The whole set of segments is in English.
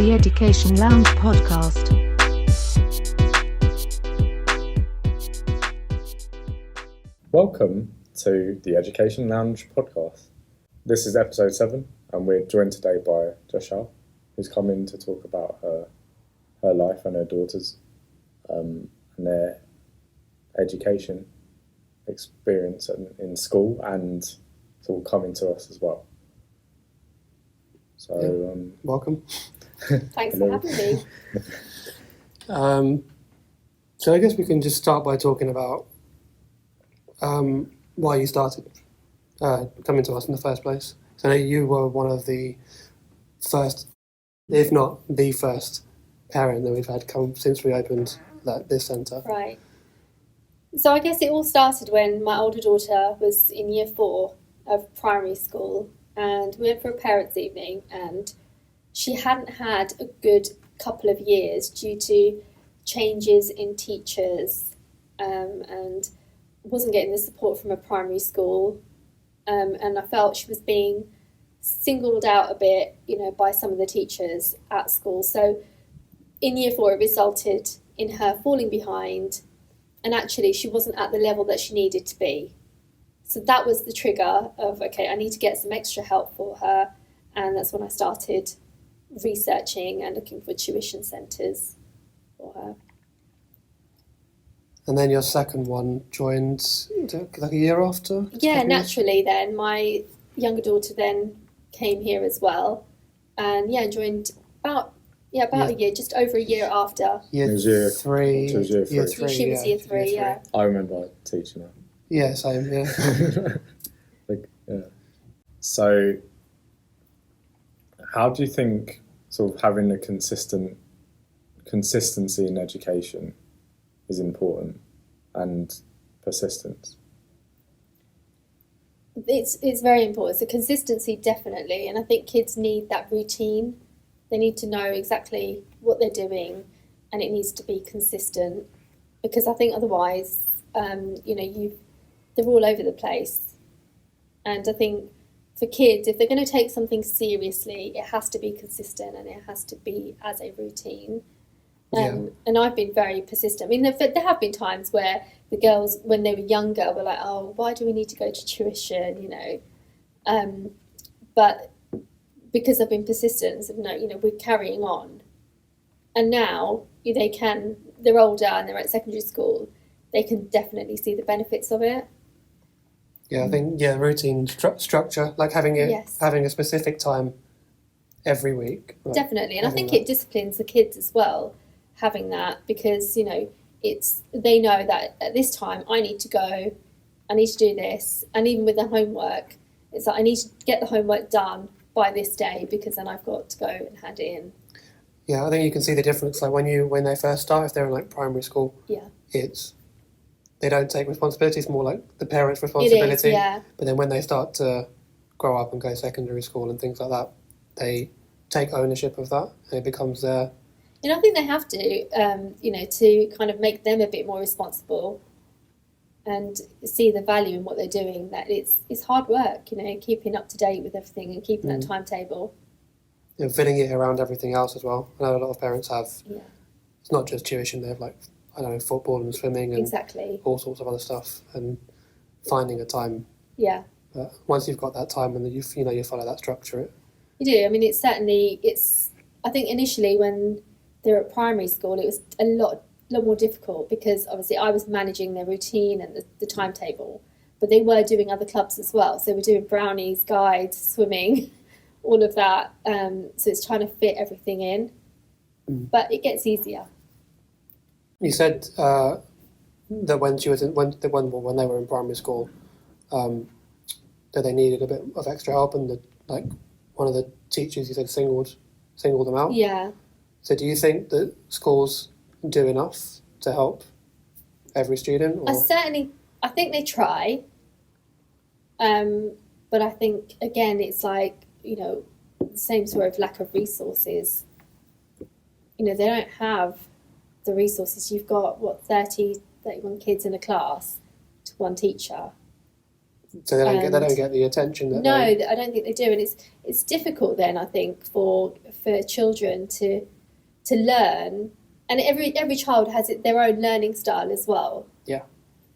the Education Lounge podcast. Welcome to the Education Lounge podcast. This is episode 7, and we're joined today by Jeshal, who's come in to talk about her life and her daughters and their education experience in school, and it's all coming to us as well. So, welcome. Thanks for having me. So I guess we can just start by talking about why you started coming to us in the first place. So I know you were one of the first, if not the first, parent that we've had come since we opened this centre. Right. So I guess it all started when my older daughter was in year 4 of primary school, and we went for a parents' evening, and she hadn't had a good couple of years due to changes in teachers and wasn't getting the support from a primary school, and I felt she was being singled out a bit, by some of the teachers at school. So in year 4, it resulted in her falling behind, and actually she wasn't at the level that she needed to be. So that was the trigger of, okay, I need to get some extra help for her, and that's when I started researching and looking for tuition centres for her. And then your second one joined like a year after? Yeah, naturally then. My younger daughter then came here as well, and joined about a year, just over a year after. Year 3. She was year 3. She was year 3, yeah. I remember teaching her. Yeah, same, yeah. So, how do you think sort of having a consistency in education is important, and persistence? It's very important. So consistency, definitely, and I think kids need that routine. They need to know exactly what they're doing, and it needs to be consistent, because I think otherwise, they're all over the place. And I think for kids, if they're going to take something seriously, it has to be consistent and it has to be as a routine. And I've been very persistent. I mean, there have been times where the girls, when they were younger, were like, oh, why do we need to go to tuition, But because I've been persistent and said, no, we're carrying on. And now they're older and they're at secondary school, they can definitely see the benefits of it. Yeah, I think, routine structure, like having a specific time every week. Like definitely, and I think it disciplines the kids as well, having that, because, they know that at this time I need to go, I need to do this, and even with the homework, it's like I need to get the homework done by this day, because then I've got to go and hand it in. Yeah, I think you can see the difference, like when they first start, if they're in like primary school, they don't take responsibility. It's more like the parents' responsibility. It is, yeah. But then when they start to grow up and go to secondary school and things like that, they take ownership of that, and it becomes their... And I think they have to, to kind of make them a bit more responsible and see the value in what they're doing, that it's hard work, keeping up to date with everything and keeping that timetable. And fitting it around everything else as well. I know a lot of parents have... Yeah. It's not just tuition, they have like... I don't know, football and swimming and all sorts of other stuff, and finding a time. Yeah. But once you've got that time and you follow that structure. You do. I mean, I think initially when they were at primary school, it was a lot more difficult, because obviously I was managing their routine and the timetable, but they were doing other clubs as well. So they were doing brownies, guides, swimming, all of that. So it's trying to fit everything in, but it gets easier. You said that when they were in primary school, that they needed a bit of extra help, and that one of the teachers, you said, singled them out. Yeah. So do you think that schools do enough to help every student? Or? I think they try, but I think again it's like the same sort of lack of resources. They don't have the resources. You've got 31 kids in a class to one teacher. So they don't get the attention that I don't think they do, and it's difficult then, I think, for for children to learn, and every child has their own learning style as well. Yeah.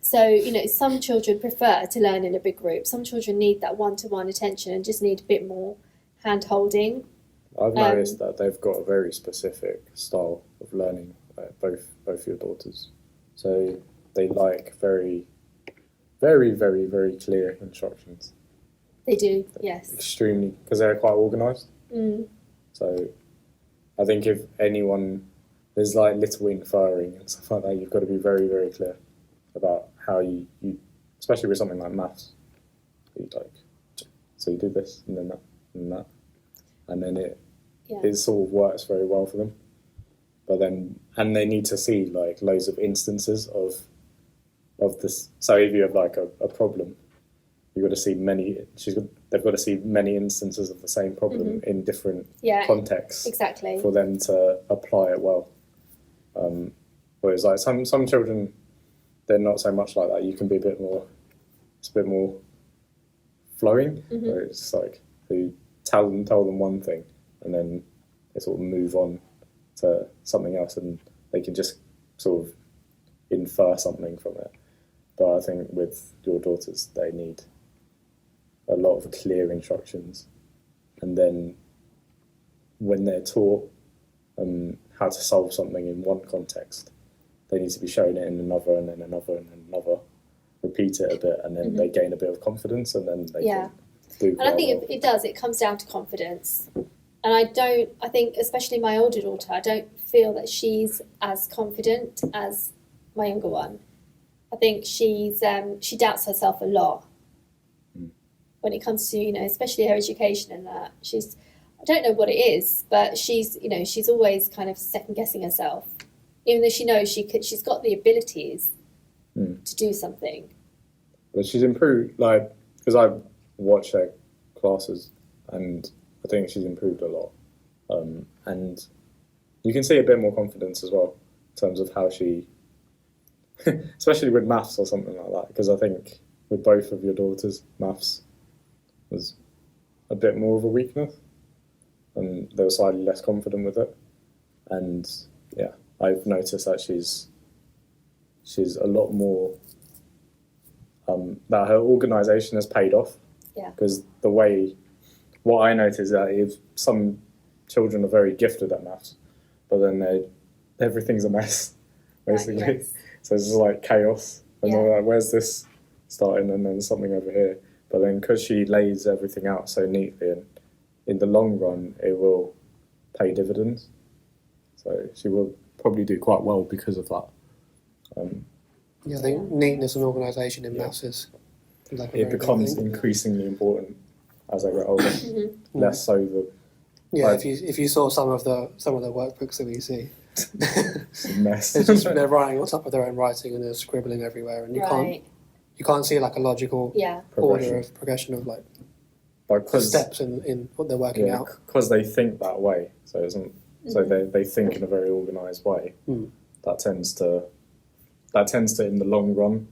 So, you know, some children prefer to learn in a big group. Some children need that one-to-one attention and just need a bit more hand-holding. I've noticed that they've got a very specific style of learning, both your daughters. So they like very, very, very, very clear instructions. They do, yes. Extremely, because they're quite organised. Mm. So I think if anyone, there's like little inferring and stuff like that, you've got to be very, very clear about how you especially with something like maths. So you do this and then that and that, and then it sort of works very well for them. But then, and they need to see like loads of instances of this. So if you have like a problem, you've got to see they've got to see many instances of the same problem in different contexts. Exactly. For them to apply it well. Whereas like some children, they're not so much like that. You can be it's a bit more flowing. Where it's just like you tell them one thing and then they sort of move on to something else and they can just sort of infer something from it. But I think with your daughters, they need a lot of clear instructions, and then when they're taught how to solve something in one context, they need to be shown it in another and then another and then another, repeat it a bit, and then they gain a bit of confidence, and then they can do And I think it comes down to confidence. And I think, especially my older daughter, I don't feel that she's as confident as my younger one. I think she doubts herself a lot when it comes to, you know, especially her education and that. I don't know what it is, but she's always kind of second guessing herself, even though she knows she's got the abilities to do something. But she's improved, like, because I've watched her classes and I think she's improved a lot. And you can see a bit more confidence as well in terms of how she, especially with maths or something like that, because I think with both of your daughters, maths was a bit more of a weakness and they were slightly less confident with it. And yeah, I've noticed that she's a lot more, that her organisation has paid off. Yeah. Because what I notice is that if some children are very gifted at maths, but then everything's a mess, basically. Right, yes. So it's just like chaos. And they're like, where's this starting? And then something over here. But then because she lays everything out so neatly, and in the long run, it will pay dividends. So she will probably do quite well because of that. I think neatness and organisation in maths is like it becomes increasingly important as they get older. Less so the if you saw some of the workbooks that we see, it's a mess. they're writing on top of their own writing and they're scribbling everywhere, and you can't see like a logical progression of like steps in what they're working out, because they think that way. So it isn't. So they think in a very organised way. That tends to in the long run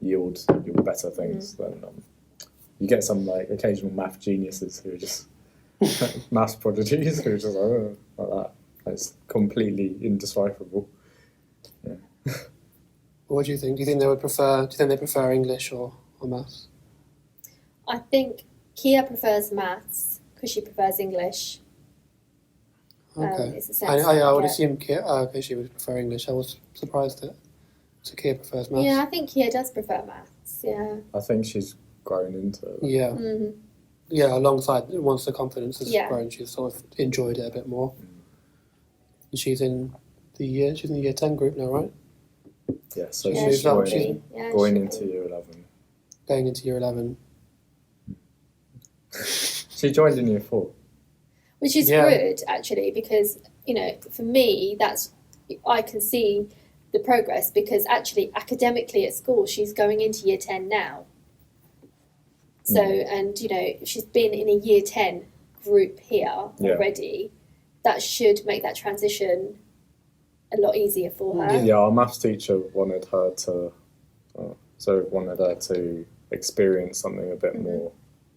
yield better things than you get some like occasional math geniuses who are just maths prodigies who are just like that. It's completely indecipherable. Yeah. What do you think? Do you think they prefer English or maths? I think Kia prefers maths because she prefers English. Okay. It's the sense I would assume Kia, she would prefer English. I was surprised that Kia prefers maths. Yeah, I think Kia does prefer maths. Yeah. I think she's grown into it. Yeah. Yeah, alongside, once the confidence has grown, she's sort of enjoyed it a bit more. And she's in the year 10 group now, right? Yeah, so she's going into year 11. Going into year 11. She joined in year 4. Which is good, actually, because, you know, for me, I can see the progress, because actually academically at school she's going into year 10 now. So, and, you know, she's been in a year 10 group here already. That should make that transition a lot easier for her. Yeah, our maths teacher wanted her to experience something a bit more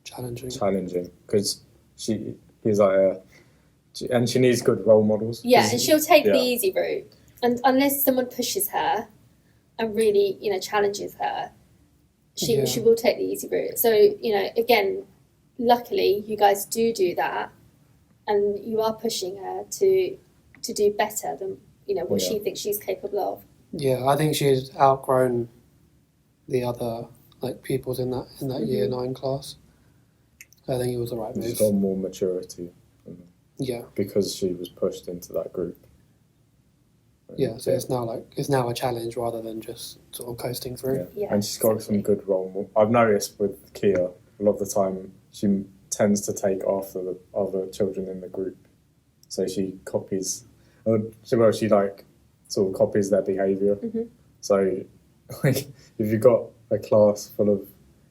challenging, because he's like And she needs good role models. Yeah, and she'll take the easy route. And unless someone pushes her and really, challenges her, she will take the easy route. So, again, luckily you guys do that, and you are pushing her to do better than, what she thinks she's capable of. Yeah, I think she's outgrown the other pupils in that year 9 class. I think it was the right move. She's got more maturity. Yeah. Because she was pushed into that group. Yeah, so it's now a challenge rather than just sort of coasting through. Yeah. And she's got some good role models. I've noticed with Kia, a lot of the time she tends to take after the other children in the group. So she copies, she sort of copies their behaviour. Mm-hmm. So if you've got a class full of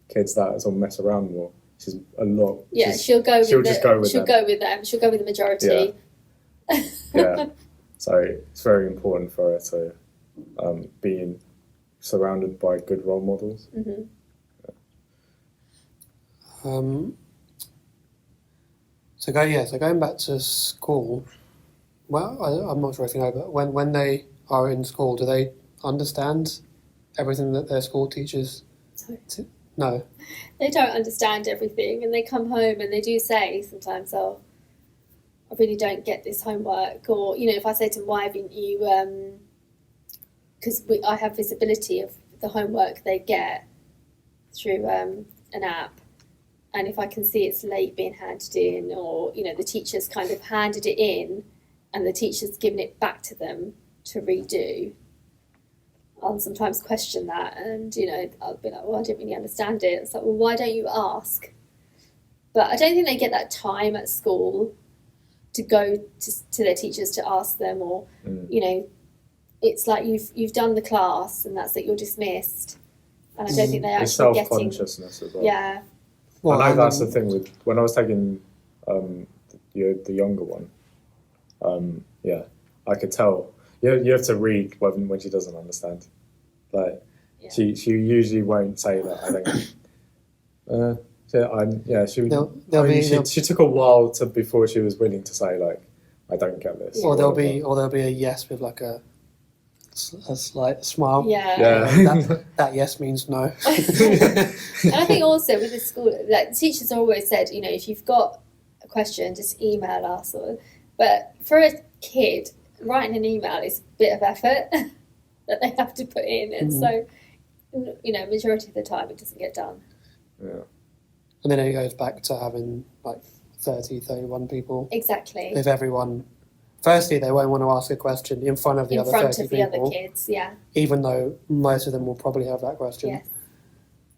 kids that sort of mess around more, she's a lot. Yeah, she'll go with them. She'll go with the majority. Yeah. So it's very important for her to be surrounded by good role models. Mm-hmm. So going back to school. Well, I'm not sure if you know, but when they are in school, do they understand everything that their school teachers? No. They don't understand everything, and they come home and they do say sometimes, "Oh, I really don't get this homework," or if I say to them, "Why haven't you?" Because I have visibility of the homework they get through an app, and if I can see it's late being handed in, or the teacher's kind of handed it in, and the teacher's given it back to them to redo, I'll sometimes question that, and I'll be like, "Well, I didn't really understand it." It's like, "Well, why don't you ask?" But I don't think they get that time at school to go to their teachers to ask them, or it's like you've done the class and that's it, you're dismissed, and I don't think they're actually getting self-consciousness as well. Yeah. Well, I know that's the thing with when I was taking the younger one. I could tell. You have to read when she doesn't understand. She usually won't say that. I think. She took a while before she was willing to say I don't get this. Or there'll be a yes with a slight smile. Yeah. That yes means no. And I think also with the school, teachers always said, if you've got a question, just email us. But for a kid, writing an email is a bit of effort that they have to put in, and so majority of the time it doesn't get done. Yeah. And then it goes back to having 31 people. Exactly. If everyone, firstly, they won't want to ask a question in front of the other 30 people. Other kids, yeah. Even though most of them will probably have that question. Yes.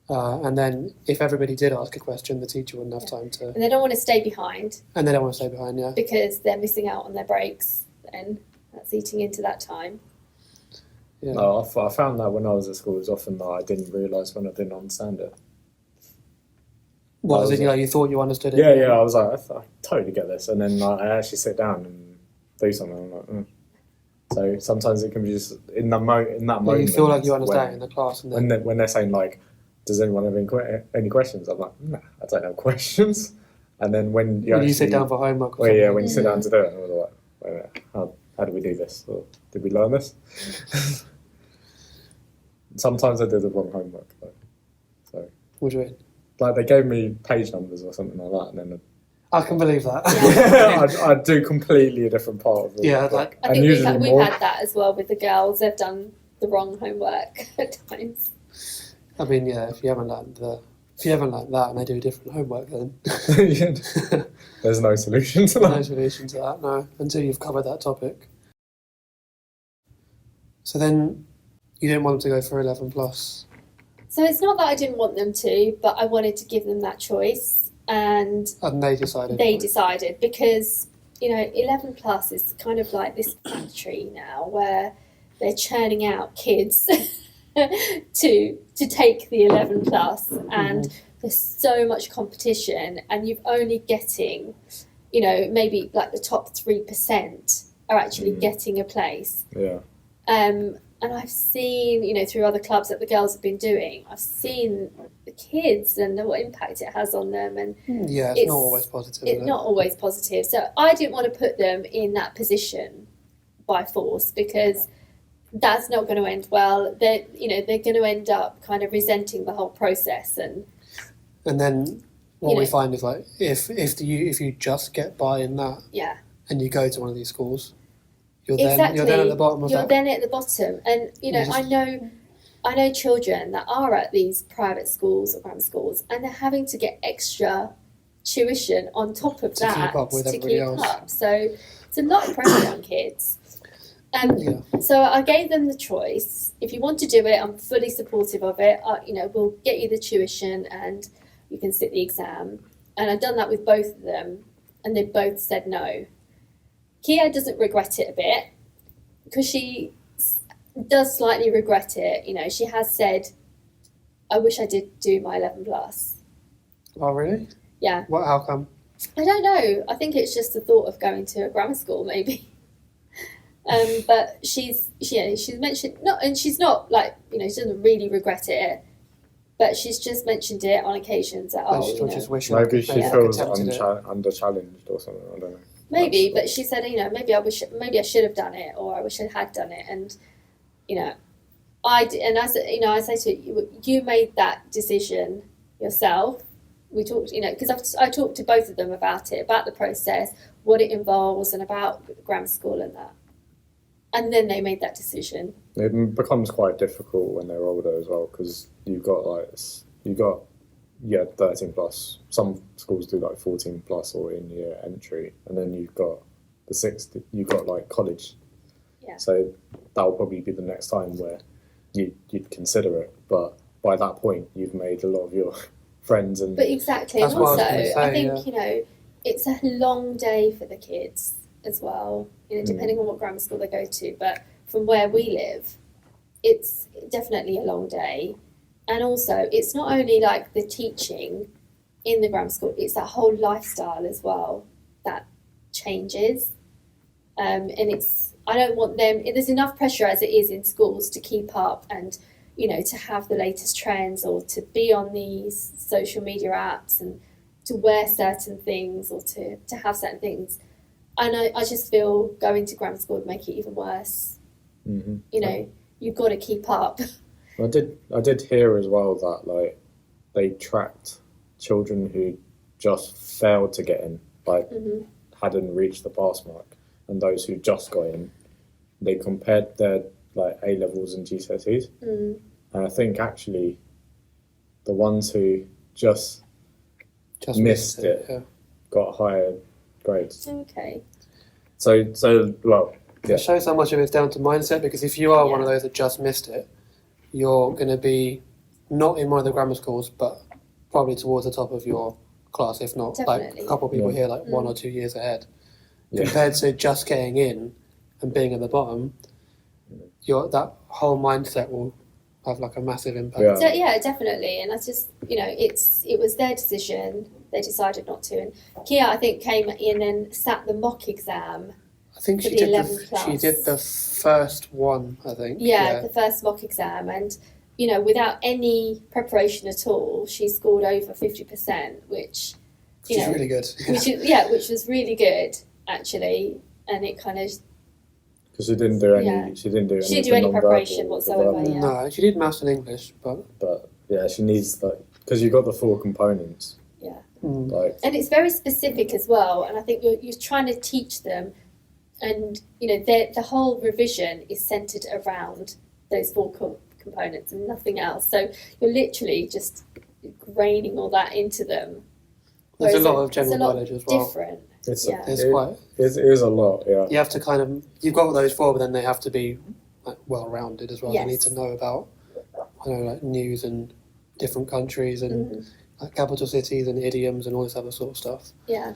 And then if everybody did ask a question, the teacher wouldn't have time to... And they don't want to stay behind. Yeah. Because they're missing out on their breaks, and that's eating into that time. Yeah. No, I found that when I was at school, it was often that I didn't realise when I didn't understand it. What was it? You thought you understood it? Yeah. I was like, I totally get this, and then I actually sit down and do something. I'm like, So sometimes it can be just in that moment. You feel like you understand it in the class, and then when they're saying does anyone have any questions? I'm like, nah, I don't have questions. And then when you sit down for homework. When you sit down to do it, I was like, wait a minute, how did we do this? Or did we learn this? Sometimes I did the wrong homework though. So. What do you mean? They gave me page numbers or something like that, and then I can believe that. Yeah. I'd do completely a different part of it. Yeah, I think we've had that as well with the girls. They've done the wrong homework at times. I mean, yeah, if you haven't learned that and they do different homework, then there's no solution to that. No solution to that, no, until you've covered that topic. So then you didn't want them to go for 11 plus. So it's not that I didn't want them to, but I wanted to give them that choice, and they decided. They decided because 11 plus is kind of like this factory now where they're churning out kids to take the 11 plus, and there's so much competition, and you're only getting, maybe the top 3% are actually getting a place. Yeah. And And I've seen, you know, through other clubs that the girls have been doing, I've seen the kids and what impact it has on them. And it's not always positive. It's not always positive. So I didn't want to put them in that position by force, because that's not going to end well. They're going to end up kind of resenting the whole process. And then what we find is, like, if you just get by in that, and you go to one of these schools, you're then at the bottom of that. You're then at the bottom. And, you know, I know children that are at these private schools or grammar schools, and they're having to get extra tuition on top of that keep up with everybody else. So it's a lot of pressure on kids. So I gave them the choice. If you want to do it, I'm fully supportive of it. You know, we'll get you the tuition and you can sit the exam. And I've done that with both of them, and they both said no. Kia doesn't regret it a bit, because she does slightly regret it. You know, she has said, I wish I did do my 11 plus. Oh, really? Yeah. How come? I don't know. I think it's just the thought of going to a grammar school, maybe. But she's mentioned, and she's not like, you know, she doesn't really regret it, but she's just mentioned it on occasions that, maybe she feels under challenged or something. I don't know. Maybe, but she said, you know, maybe I should have done it, or I wish I had done it. And, you know, I said, you know, I say to you made that decision yourself. We talked, you know, because I talked to both of them about it, about the process, what it involves, and about grammar school and that. And then they made that decision. It becomes quite difficult when they're older as well, because you've got 13 plus. Some schools do like 14 plus or in year entry, and then you've got the 6th. You've got like college. Yeah. So that will probably be the next time where you'd consider it. But by that point, you've made a lot of your friends and. But exactly, and also I think you know, it's a long day for the kids as well. You know, depending on what grammar school they go to, but from where we live, it's definitely a long day. And also, it's not only like the teaching in the grammar school, it's that whole lifestyle as well that changes. And I don't want them, there's enough pressure as it is in schools to keep up and, you know, to have the latest trends or to be on these social media apps and to wear certain things or to have certain things. And I just feel going to grammar school would make it even worse. Mm-hmm. You know, you've got to keep up. I did hear as well that like they tracked children who just failed to get in, like hadn't reached the pass mark, and those who just got in, they compared their like A levels and GCSEs, and I think actually the ones who just missed it got higher grades. Okay. So well, yeah. It shows how much of it's down to mindset, because if you are one of those that just missed it, you're going to be not in one of the grammar schools, but probably towards the top of your class, if not like a couple of people here, like 1 or 2 years ahead. Compared to just getting in and being at the bottom, that whole mindset will have like a massive impact. Yeah, so, yeah, definitely. And I just, you know, it was their decision. They decided not to. And Kia, I think, came in and sat the mock exam. I think she did the first one, I think. Yeah, the first mock exam. And, you know, without any preparation at all, she scored over 50%, which is really good. Which was really good, actually. And it kind of... Because she didn't do any preparation whatsoever. Yeah. No, she did maths and English, but yeah, she needs because you got the 4 components. Yeah. And it's very specific as well. And I think you're trying to teach them, and you know the whole revision is centered around those 4 components and nothing else. So you're literally just graining all that into them. There's a lot of general knowledge as well. Different. It is a lot, yeah. You have to kind of, you've got those 4, but then they have to be like, well-rounded as well. Yes. They need to know about, like news and different countries and like capital cities and idioms and all this other sort of stuff. Yeah.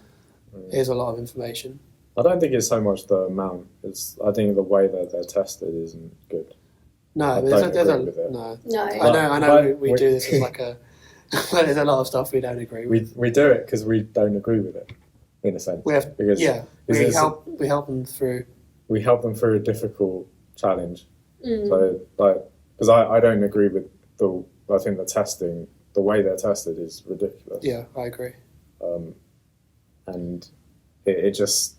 It is a lot of information. I don't think it's so much the amount. I think the way that they're tested isn't good. No, No. I know we do this as like a... there's a lot of stuff we don't agree with. We do it because we don't agree with it, in a sense. We help them through. We help them through a difficult challenge, So, like, because I don't agree with I think the way they're tested is ridiculous. Yeah, I agree. And it just,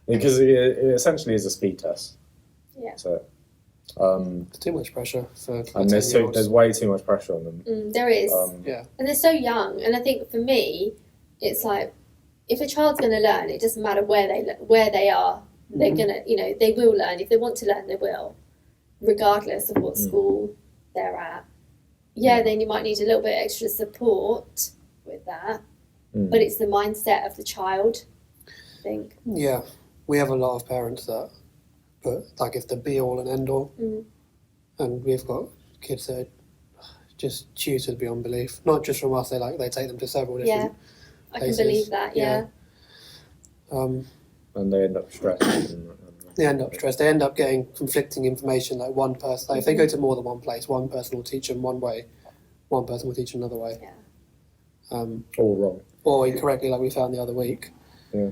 because it essentially is a speed test. Yeah. So, It's too much pressure for and there's way too much pressure on them. There is. Yeah. And they're so young. And I think for me, it's like, if a child's going to learn, it doesn't matter where they are. They're going to, they will learn. If they want to learn, they will, regardless of what school they're at. Yeah, then you might need a little bit extra support with that. But it's the mindset of the child, I think. Yeah. We have a lot of parents that put, like, it's the be-all and end-all. And we've got kids that are just tutored beyond belief. Not just from us, they take them to several different I can believe that, yeah. And they end up stressed. They end up stressed. They end up getting conflicting information. Like one person, like if they go to more than one place, one person will teach them one way, one person will teach them another way. Yeah. All wrong. Or incorrectly, like we found the other week. Yeah.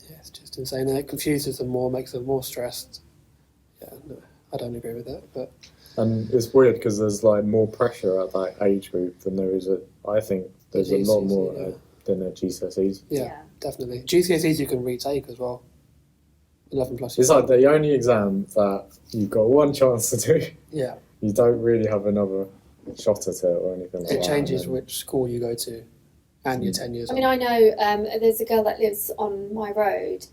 It's just insane. And it confuses them more, makes them more stressed. Yeah, no, I don't agree with that. But And it's weird because there's like more pressure at that age group than there is I think there's a lot more than at GCSEs. Yeah, definitely. GCSEs you can retake as well. 11 plus. It's like the only exam that you've got one chance to do. Yeah. You don't really have another shot at it or anything like that. It changes which school you go to and your 10 years. I mean, I know there's a girl that lives on my road,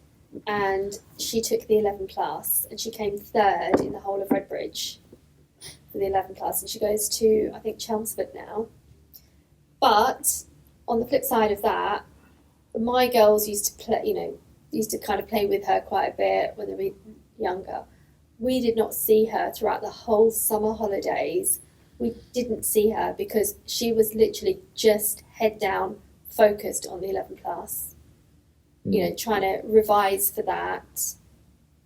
and she took the 11 plus, and she came third in the whole of Redbridge for the 11 plus, and she goes to, I think, Chelmsford now. But on the flip side of that, my girls used to play, used to kind of play with her quite a bit when they were younger. We did not see her throughout the whole summer holidays. We didn't see her because she was literally just head down, focused on the 11 plus. Trying to revise for that,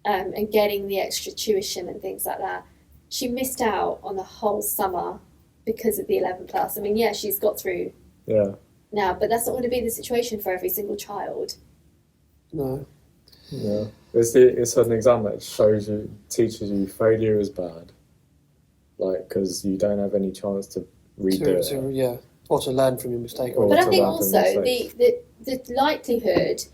and getting the extra tuition and things like that. She missed out on the whole summer because of the 11 plus. I mean, yeah, she's got through now, but that's not going to be the situation for every single child. No. Yeah. It's an exam that teaches you failure is bad. Like, because you don't have any chance to redo it. Yeah. Or to learn from your mistake. But I think also the likelihood,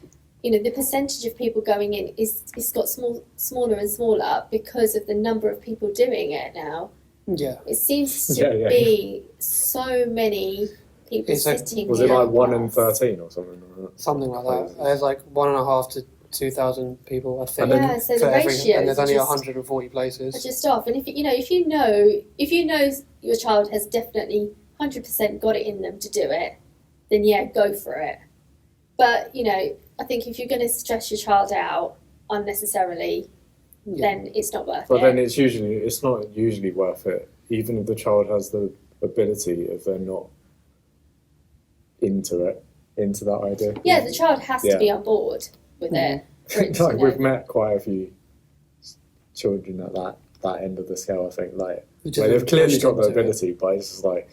the percentage of people going in it's got smaller and smaller because of the number of people doing it now. Yeah. It seems to be so many people sitting. Was it like 1 in 13 or something like that? Something like that. There's like 1.5 to 2,000 people, I think. Yeah, so the ratios and there's only 140 places. Are just off. And if you know your child has definitely 100% got it in them to do it, then yeah, go for it. But I think if you're going to stress your child out unnecessarily, then it's not worth it. But then it's not usually worth it, even if the child has the ability, if they're not into that idea. Yeah, the child has to be on board with it. Like we've met quite a few children at that end of the scale, I think, where they've clearly got the ability, but it's just like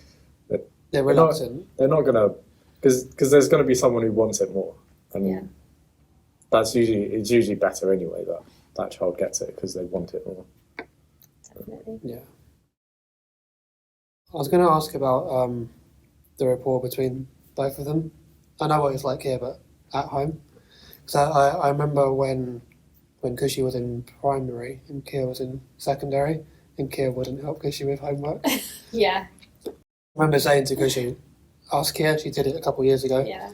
they're reluctant. They're not gonna, because there's gonna be someone who wants it more, and it's usually better anyway that child gets it because they want it more. Definitely. Yeah. I was going to ask about the rapport between both of them. I know what it's like here, but at home. So I remember when Kushi was in primary and Kia was in secondary, and Kia wouldn't help Kushi with homework. Yeah. I remember saying to Kushi, ask Kia, she did it a couple of years ago. Yeah.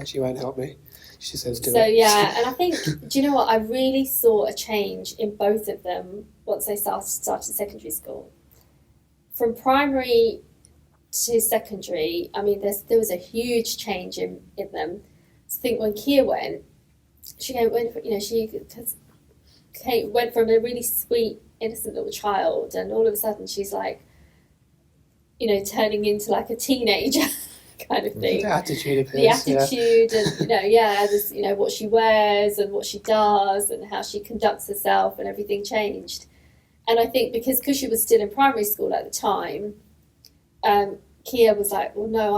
She won't help me. She says do it. So yeah, and I think, do you know what? I really saw a change in both of them once they started secondary school. From primary to secondary, I mean, there was a huge change in them. So I think when Kia went, she went from a really sweet, innocent little child, and all of a sudden she's like, turning into like a teenager kind of thing. The attitude of the attitude, and there's what she wears and what she does and how she conducts herself, and everything changed. And I think because she was still in primary school at the time, Kia was like, well, no,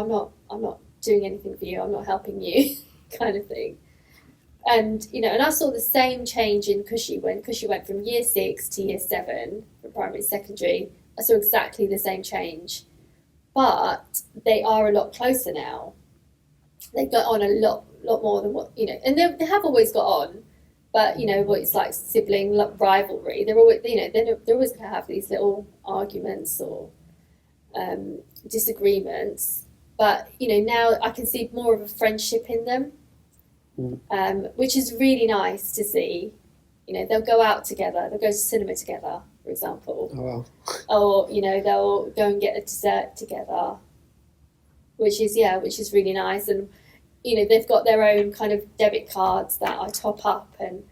I'm not doing anything for you, I'm not helping you kind of thing. And, and I saw the same change in Cushy when Cushy went from year 6 to year 7 from primary secondary. I saw exactly the same change. But they are a lot closer now. They got on a lot more than what, and they have always got on. But, what it's like sibling rivalry. They're always, they're always going to have these little arguments or disagreements. But, now I can see more of a friendship in them, which is really nice to see. They'll go out together. They'll go to cinema together, for example. Oh, wow. Or, they'll go and get a dessert together, which is really nice. And, they've got their own kind of debit cards that I top up, and,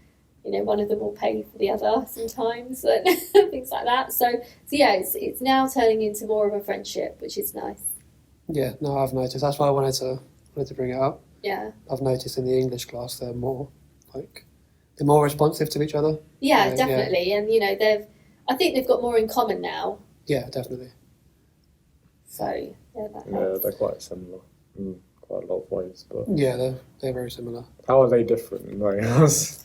one of them will pay for the other sometimes, and things like that. So yeah, it's now turning into more of a friendship, which is nice. Yeah, no, I've noticed. That's why I wanted to bring it up. Yeah. I've noticed in the English class they're more responsive to each other. Yeah, definitely. Yeah. And I think they've got more in common now. Yeah, definitely. So yeah, that helps. Yeah, they're quite similar in quite a lot of ways, but yeah, they're very similar. How are they different in ways?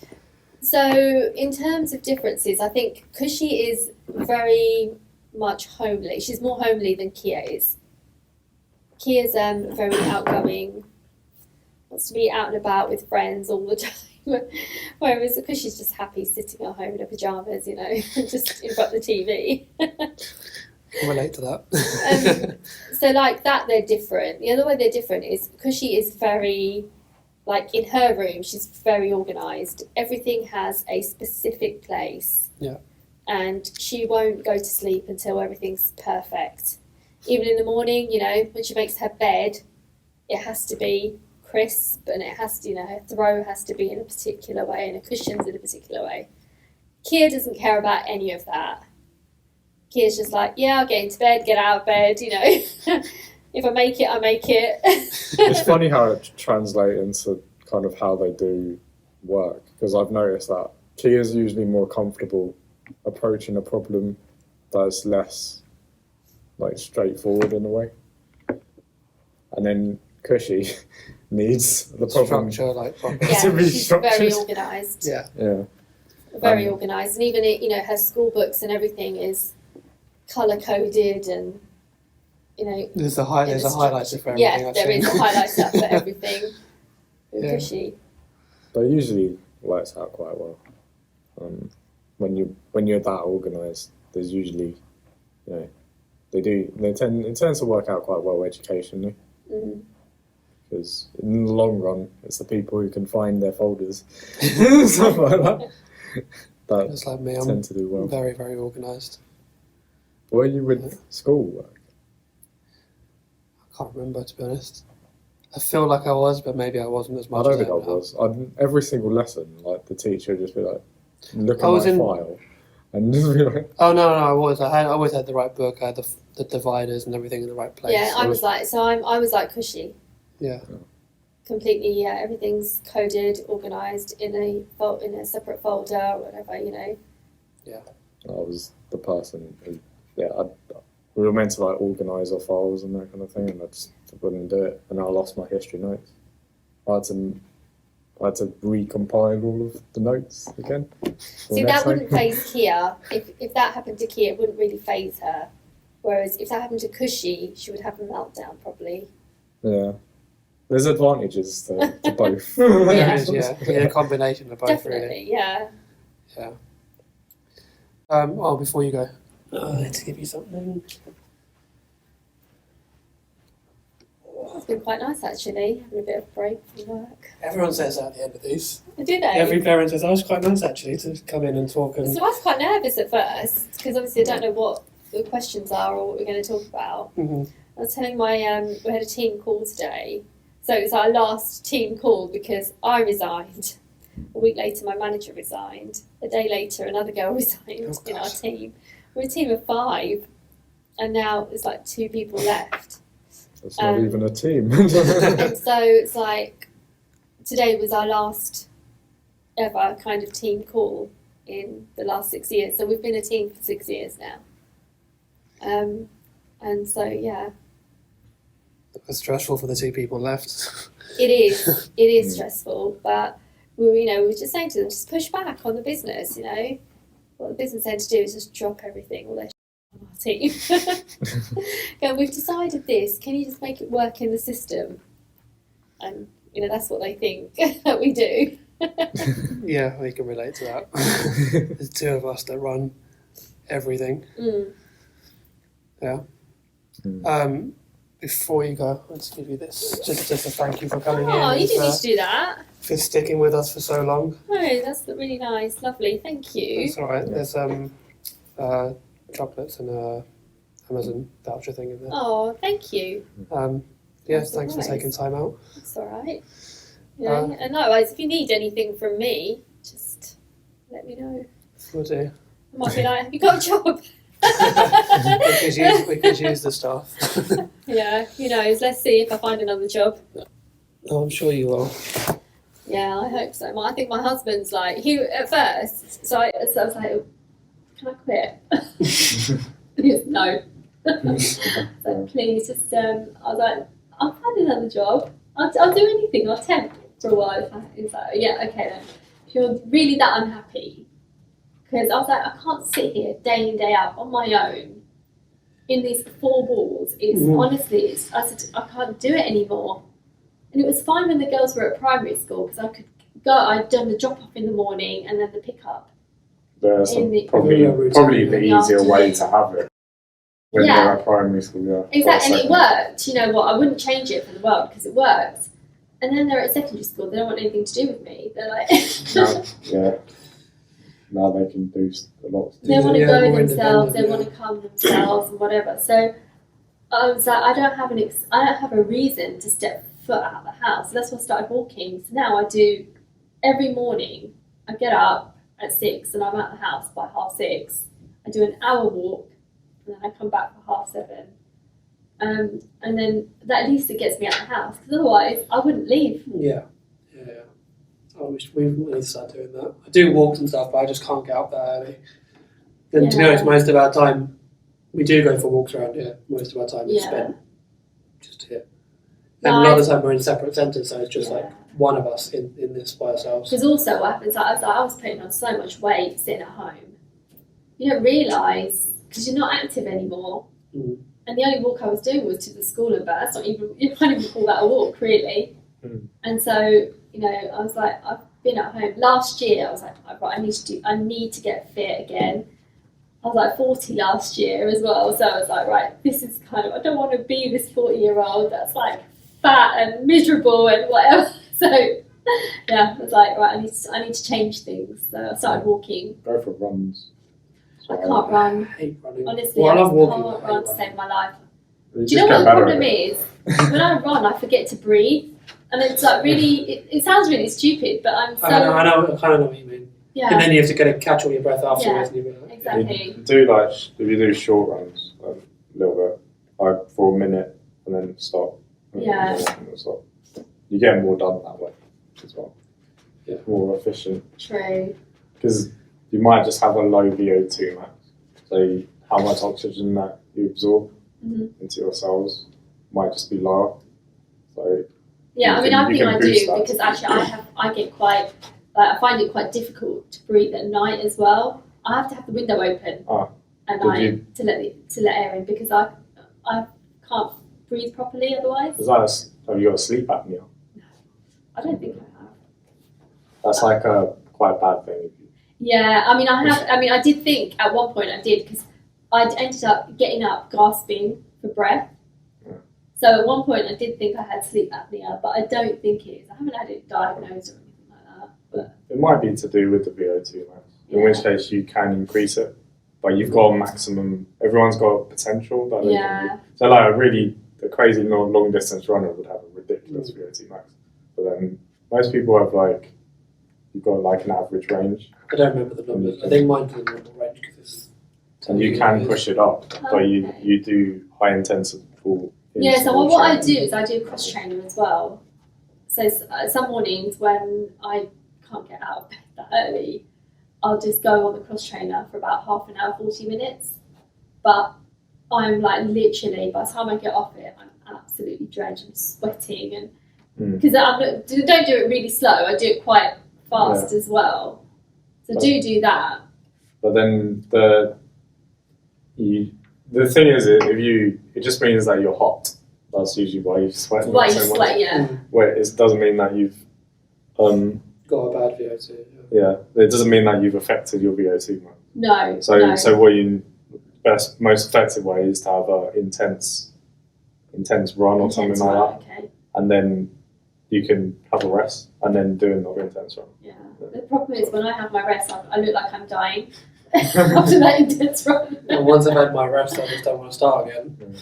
So in terms of differences, I think Cushy is very much homely. She's more homely than Kia is. Kia's very outgoing, wants to be out and about with friends all the time. Whereas Cushy's just happy sitting at home in her pyjamas, just in front of the TV. I relate to that. So like that, they're different. The other way they're different is Cushy is very, like in her room, she's very organised. Everything has a specific place. Yeah. And she won't go to sleep until everything's perfect. Even in the morning, when she makes her bed, it has to be crisp, and it has to, her throw has to be in a particular way, and her cushions in a particular way. Kia doesn't care about any of that. Kia's just like, yeah, I'll get into bed, get out of bed, If I make it, I make it. It's funny how it translates into kind of how they do work, because I've noticed that Kia's usually more comfortable approaching a problem that's less straightforward in a way, and then Cushy needs the problem structure, proper. Yeah, to be she's structured. very organised. Yeah. Very organised, and even her school books and everything is colour coded, and There's a highlighter for everything. Yeah, there is a highlighter for everything. Yeah. Cushy. But it usually works out quite well. When you're that organised, there's usually, it tends to work out quite well educationally. Because in the long run, it's the people who can find their folders, stuff like that. That Just like me, tend I'm to do well. very, very organised. Were you with schoolwork? I can't remember, to be honest. I feel like I was, but maybe I wasn't as I much. don't as think I am now. was. Every single lesson, the teacher would just be like, look at I was my in- file, and just be like, Oh no, I always had the right book. I had the dividers and everything in the right place. Yeah, I was like Cushy. Yeah. Completely, yeah. Everything's coded, organised in a separate folder or whatever, Yeah. I was the person who, we were meant to organise our files and that kind of thing, and I just wouldn't do it, and I lost my history notes. I had to recompile all of the notes again. See, that wouldn't phase Kia. If that happened to Kia, it wouldn't really phase her. Whereas if that happened to Cushy, she would have a meltdown probably. Yeah. There's advantages to both. Yeah. There is, yeah. A combination of both, Definitely, really. yeah. Yeah. Before you go, let's give you something. It's been quite nice actually, having a bit of break from work. Everyone says that at the end of these. Do they? Every parent says, "Oh, it's quite nice actually to come in and talk." And So I was quite nervous at first because obviously I don't know what the questions are or what we're going to talk about. Mhm. I was telling we had a team call today, so it was our last team call because I resigned. A week later, my manager resigned. A day later, another girl resigned in our team. We're a team of 5, and now there's 2 people left. It's not even a team. And so it's today was our last ever kind of team call in the last 6 years. So we've been a team for 6 years now. And so, yeah. it's stressful for the 2 people left. It is stressful, but we were just saying to them, just push back on the business, What the business had to do is just drop everything, all their on our team. Go, we've decided this, can you just make it work in the system? And, that's what they think that we do. Yeah, we can relate to that. There's two of us that run everything. Yeah. Before you go, let's give you this. Just a thank you for coming in. Oh, you didn't need to do that. For sticking with us for so long. Oh, that's really nice. Lovely. Thank you. That's all right. There's chocolates and a Amazon voucher thing in there. Oh, thank you. Yes, thanks nice. for taking time out. That's all right. And likewise, if you need anything from me, just let me know. Will do. I might be like, have you got a job? we could use the staff. Yeah, who knows? Let's see if I find another job. Oh, I'm sure you will. Yeah, I hope so. I think my husband's like, he at first, so I was like, can I quit? He goes, no. So please, just, I was like, I'll find another job. I'll do anything. I'll temp for a while. He's like, yeah, okay then. If you're really that unhappy, because I was like, I can't sit here day in, day out on my own in these four walls. Honestly, I said, I can't do it anymore. And it was fine when the girls were at primary school because I could go, I'd done the drop off in the morning and then the pick up. There's probably the easier way to have it when they're at primary school. Yeah. Exactly, and it worked. You know what? I wouldn't change it for the world because it worked. And then they're at secondary school. They don't want anything to do with me. They're like, now they can do a lot. They want to go themselves. They want to come themselves and whatever. So I was like, I don't have a reason to step foot out of the house. So that's why I started walking. So now I do every morning. I get up at 6 and I'm out the house by 6:30. I do an hour walk and then I come back for 7:30. And then that at least it gets me out of the house because otherwise I wouldn't leave. Yeah. I wish we need to start doing that. I do walks and stuff, but I just can't get up that early. And to be honest, most of our time, we do go for walks around here. Most of our time is spent just here. And a lot of the time we're in separate centres, so it's just like one of us in this by ourselves. Because also what happens, I was putting on so much weight sitting at home. You don't realise, because you're not active anymore. Mm. And the only walk I was doing was to the school and back. That's not even, you can't even call that a walk, really. Mm. And so, I was like, I've been at home. Last year, I was like, right, I need to get fit again. I was like 40 last year as well. So I was like, right, this is I don't want to be this 40-year-old that's like fat and miserable and whatever. So, I was like, right, I need to change things. So I started walking. Go for runs. I can't run. I hate running. Honestly, I love can't walking. run to save my life. Do you know what the problem is? When I run, I forget to breathe. And it's like really, it sounds really stupid, but I'm so... I kind of know what you mean. Yeah. And then you have to catch all your breath afterwards. Yeah, and exactly. If you do short runs, a little bit, like for a minute, and then stop. Yeah. Stop. You get more done that way as well. Yeah. More efficient. True. Because you might just have a low VO2 max. So how much oxygen that you absorb into your cells might just be lower. So yeah, I think I do because actually I get quite, I find it quite difficult to breathe at night as well. I have to have the window open at night to let air in because I can't breathe properly otherwise. Have you got sleep apnea? No, I don't think I have. That's like a quite bad thing. Yeah, I did think at one point I did because I ended up getting up gasping for breath. So at one point I did think I had sleep apnea, but I don't think it is. I haven't had it diagnosed or anything like that. But it might be to do with the VO2 max, in which case you can increase it, but you've got a maximum. Everyone's got a potential that they can do. So the crazy long distance runner would have a ridiculous VO2 max, but then most people have you've got an average range. I don't remember the numbers. I think mine's the normal range because it's. And you can push it up, but you do high intensity. Yeah, so what I do is I do cross training as well. So some mornings when I can't get out of bed that early, I'll just go on the cross trainer for about half an hour, 40 minutes. But I'm literally, by the time I get off it, I'm absolutely drenched and sweating. And because I don't do it really slow, I do it quite fast as well. So do that. But then the thing is, it just means that you're hot. That's usually why you sweat. Why you sweat, yeah. Wait, it doesn't mean that you've got a bad VO2. Yeah, it doesn't mean that you've affected your VO2 much. No. So what most effective way is to have an intense run or something like that, okay. And then you can have a rest and then do another intense run. Yeah. The problem is when I have my rest, I look like I'm dying after that intense run. And once I've had my rest, I just don't want to start again.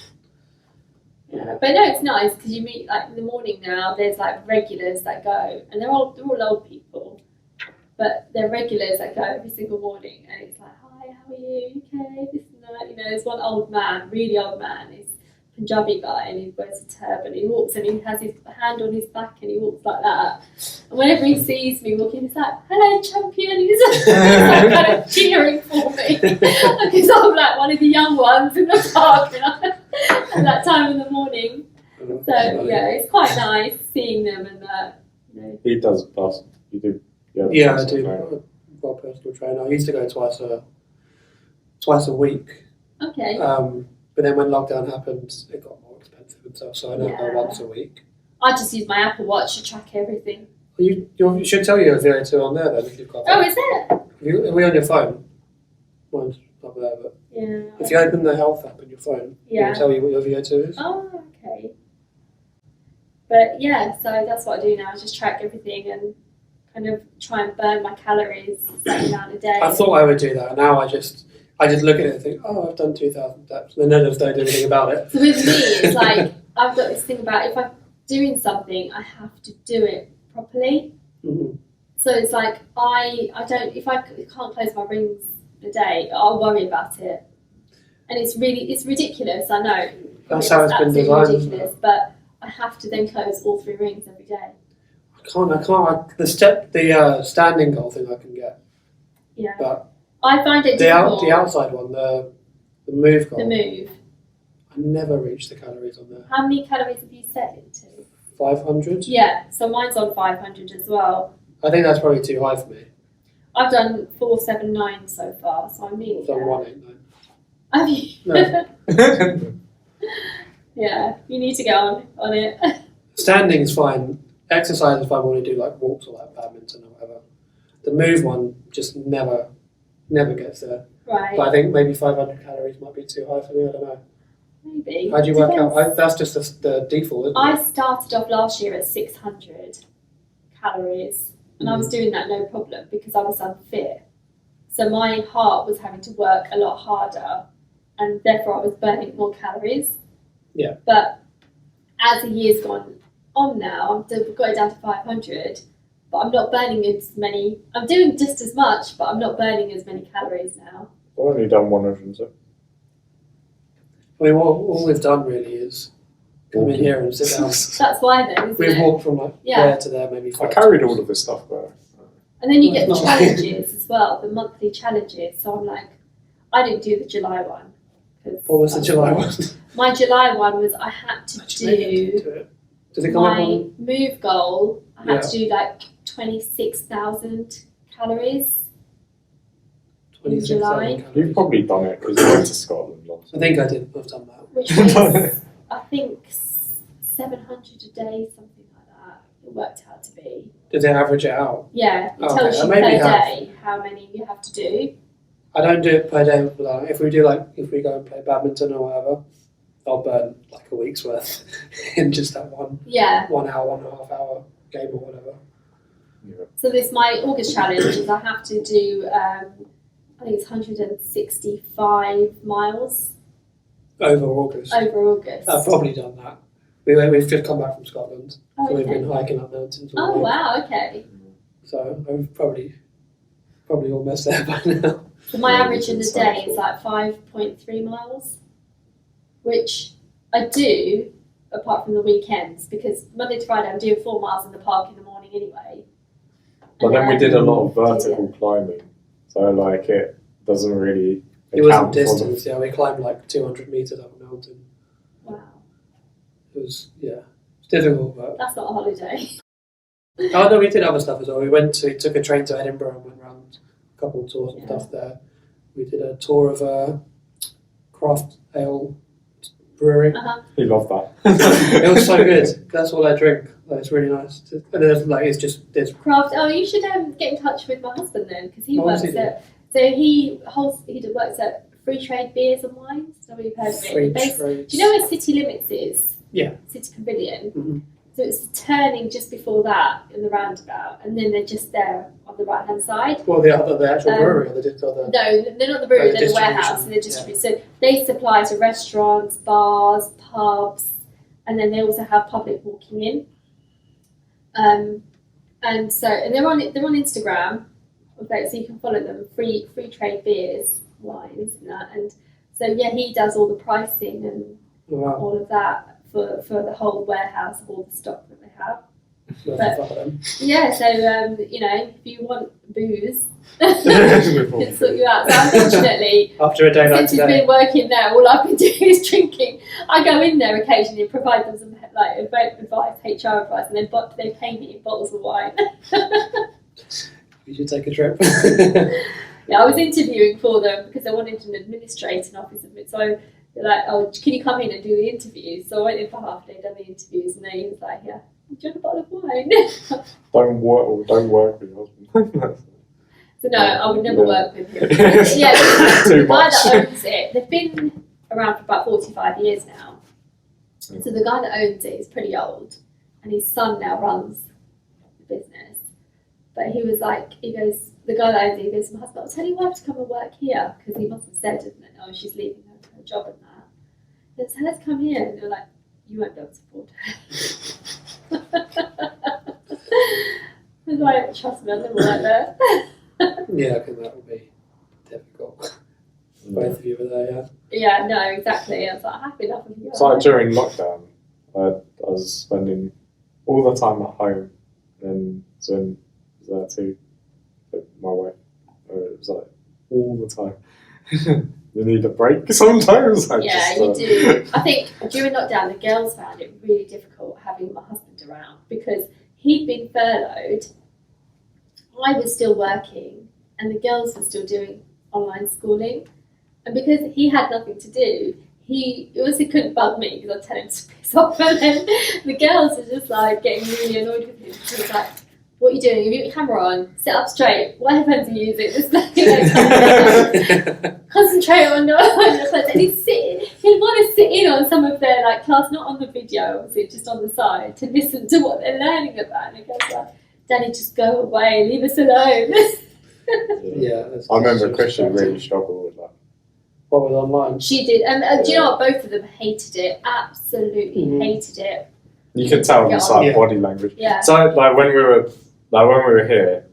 Yeah, but no, it's nice because you meet like in the morning now. There's like regulars that go, and they're all old people, but they're regulars that go every single morning, and it's like, hi, how are you? Okay, this and that. You know, there's one old man, really old man. He's a Punjabi guy, and he wears a turban. He walks and he has his hand on his back, and he walks like that. And whenever he sees me walking, he's like, "Hello, champion!" He's like kind of cheering for me because I'm like one of the young ones in the park, at that time in the morning. So yeah, it's quite nice seeing them and that. You know. He does bus. You do. Yeah, I do. I've got a personal trainer. I used to go twice a week. Okay. But then when lockdown happened, it got more expensive and stuff. So I now go once a week. I just use my Apple Watch to track everything. Well, you should tell your VO2 on there then if you've got that. Oh, is it? Are we on your phone? Mine's not there, but if you open the health app on your phone, it'll tell you what your VO2 is. Oh, okay. But yeah, so that's what I do now. I just track everything and kind of try and burn my calories a certain amount a day. I thought I would do that. Now I just look at it and think, oh, I've done 2,000 steps, and then I just don't do anything about it. So with me, it's like I've got this thing about if I'm doing something, I have to do it properly. Mm-hmm. So it's like I don't, if I can't close my rings a day, I'll worry about it. And it's ridiculous, I know. That's how it's been designed. Ridiculous, but I have to then close all 3 rings every day. I can't. The standing goal thing I can get. Yeah. But I find it difficult. The outside one, the move goal. The move. I never reach the calories on there. How many calories have you set it to? 500. Yeah, so mine's on 500 as well. I think that's probably too high for me. I've done 479 so far, so I'm nearly there. I've done 189. Have you? No. Yeah, you need to get on it. Standing is fine. Exercise is fine when we do like walks or like badminton or whatever. The move one just never gets there. Right. But I think maybe 500 calories might be too high for me. I don't know. Maybe. How do you work out? That's just the default, isn't it? I started off last year at 600 calories, and I was doing that no problem because I was unfit. So my heart was having to work a lot harder, and therefore I was burning more calories. Yeah. But as the year's gone on now, I've got it down to 500, but I'm not burning as many. I'm doing just as much, but I'm not burning as many calories now. I've only done 100. I mean, all we've done really is come in here and sit down. That's why then, isn't We've it? walked from like there to there maybe 5 I carried times. all of this stuff there. And then you get the challenges as well, the monthly challenges. So I'm like, I didn't do the July one. What was the July one? My July one was I had to do Does it come my move goal. I had to do like 26,000 calories. In July. You've probably done it because you went to Scotland. I think I did. I've done that. Which was, I think, 700 a day, something like that. It worked out to be. Did they average it out? Yeah, it tells you per day how many you have to do. I don't do it per day. But if we go and play badminton or whatever, I'll burn like a week's worth in just that one 1 hour, 1.5 hour game or whatever. Yeah. So my August challenge is I have to do, I think it's 165 miles. Over August. I've probably done that. We've just come back from Scotland, so we've been hiking up mountains. Oh wow! Okay. So I'm probably almost there by now. So my average in the day is like 5.3 miles, which I do apart from the weekends because Monday to Friday I'm doing 4 miles in the park in the morning anyway. But then we did a lot of vertical climbing, so like it doesn't really. It wasn't distance. Yeah, we climbed like 200 meters up a mountain. Wow. It was it's difficult, but that's not a holiday. Oh no, we did other stuff as well. We took a train to Edinburgh and went around a couple of tours and stuff there. We did a tour of a craft ale brewery. He loved that. It was so good. That's all I drink. Like, it's really nice. And then there's craft. Oh, you should get in touch with my husband then, because he works at. So he works at Free Trade Beers and Wines. So we've heard of it. Do you know where City Limits is? Yeah. City Pavilion. Mm-hmm. So it's turning just before that in the roundabout, and then they're just there on the right hand side. Well, the actual brewery, or the no, they're not the brewery. They're the warehouse, and they distribute. Yeah. So they supply to restaurants, bars, pubs, and then they also have public walking in. And they're on Instagram. Okay, so you can follow them. Free Trade Beers, Wines, and that. And so he does all the pricing and all of that for the whole warehouse of all the stock that they have. So if you want booze, can sort you out. So unfortunately, after a day like since he's been working there, all I've been doing is drinking. I go in there occasionally and provide them some advice, HR advice, and then they pay me in bottles of wine. You should take a trip. Yeah, I was interviewing for them because I wanted an administrating office of it. So they're like, "Oh, can you come in and do the interviews?" So I went in for half a day, done the interviews, and then he was like, "Yeah, do you want a bottle of wine?" Don't work with your husband. So no, I would never work with him. The guy that owns it, they've been around for about 45 years now. So the guy that owns it is pretty old, and his son now runs the business. But he was like, the guy that owns it, he goes, "My husband, I'll tell your wife to come and work here," because he must have said, "Oh, she's leaving her job and that." He said, "Let's come here," and they're like, "You won't be able to afford her." I was like, "Trust me, I'll never work there." Yeah, I think that would be difficult. Both of you were there, yeah. Yeah, no, exactly. I was like, happy enough with you. It's like during lockdown, I was spending all the time at home, and Zun was there too, with my wife. It was like all the time. You need a break sometimes. You do. I think during lockdown, the girls found it really difficult having my husband around because he'd been furloughed. I was still working, and the girls were still doing online schooling. And because he had nothing to do, he also couldn't bug me because I'd tell him to piss off. And then the girls were just like getting really annoyed with him. He was like, "What are you doing? Have you got your camera on? Sit up straight. What headphones are you using?" Concentrate on your headphones. And he'd want to sit in on some of their class, not on the video, obviously, just on the side to listen to what they're learning about. And he goes like, "Daddy, just go away. Leave us alone." Yeah. I remember Christian really struggled with that. What was online? She did, and do you know what? Both of them hated it. Absolutely hated it. You could tell from body language. Yeah. So when we were here,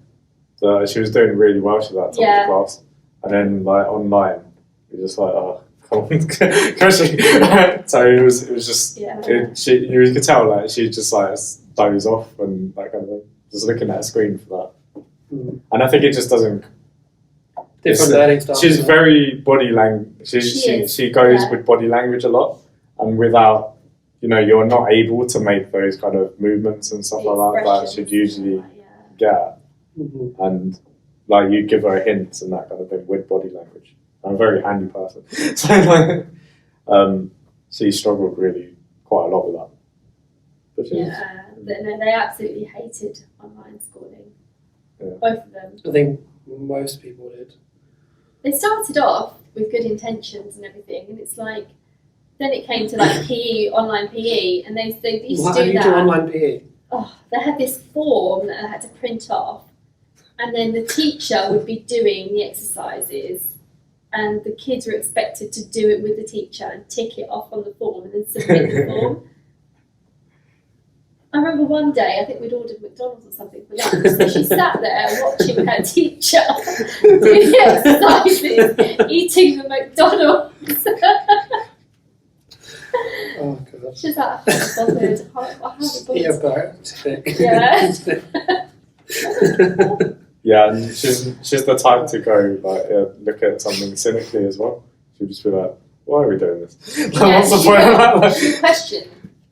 she was doing really well. She was at top of the class, and then online, we were just like, "Oh, come on, Christian." So it was just you could tell she just doze off and that kind of thing, just looking at a screen for that. And I think it just doesn't. Different learning styles. She's very body language. She goes with body language a lot, and without, you're not able to make those kind of movements and stuff like that she'd usually get. Mm-hmm. And you give her hints and that kind of thing with body language. I'm a very handy person, so she struggled really quite a lot with that. But they absolutely hated online schooling. Yeah. Both of them. I think most people did. They started off with good intentions and everything, and it's like, then it came to PE, online PE, and they used to do that. How do you do online PE? Oh, they had this form that I had to print off, and then the teacher would be doing the exercises, and the kids were expected to do it with the teacher and tick it off on the form and then submit the form. I remember one day, I think we'd ordered McDonald's or something for lunch, so she sat there watching her teacher do the exercises, eating the McDonald's. Oh, God. She's like, I haven't bothered. Yeah, and she's the type to go look at something cynically as well. She'll just be like, "Why are we doing this?" What's the point of that? She question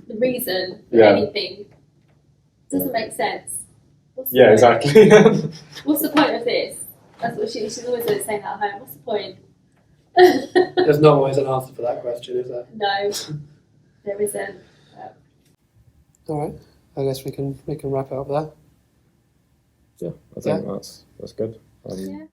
the reason for anything. Doesn't make sense. Yeah, exactly. What's the point of this? That's what she's always saying at home. What's the point? There's not always an answer for that question, is there? No, there isn't. All right. I guess we can wrap it up there. Yeah, I think that's good. Yeah.